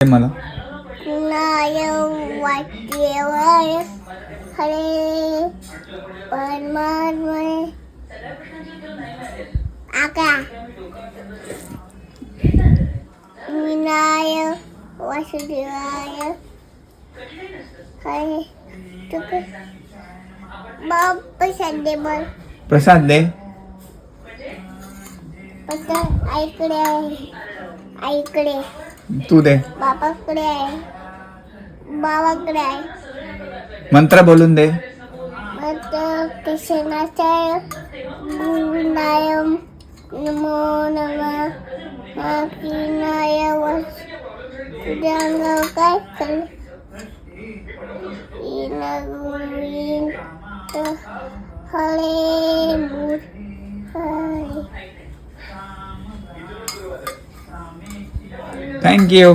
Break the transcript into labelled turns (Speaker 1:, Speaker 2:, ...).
Speaker 1: मला
Speaker 2: नाय वाटेवर हरे परमात्मे आका विनाय वासुदेवाय हरे तुक बाप संदे बोल
Speaker 1: प्रसाद दे.
Speaker 2: फक्त आईकडे आहे आईकडे
Speaker 1: तू दे.
Speaker 2: बापाकडे आहे बाबाकडे आहे
Speaker 1: मंत्र बोलून दे.
Speaker 2: मग कृष्णाच्या गुणाय नमो नमः किनाय वसुदेवांग काय कर इनगुइन हरे बुर हरे
Speaker 1: थँक्यू.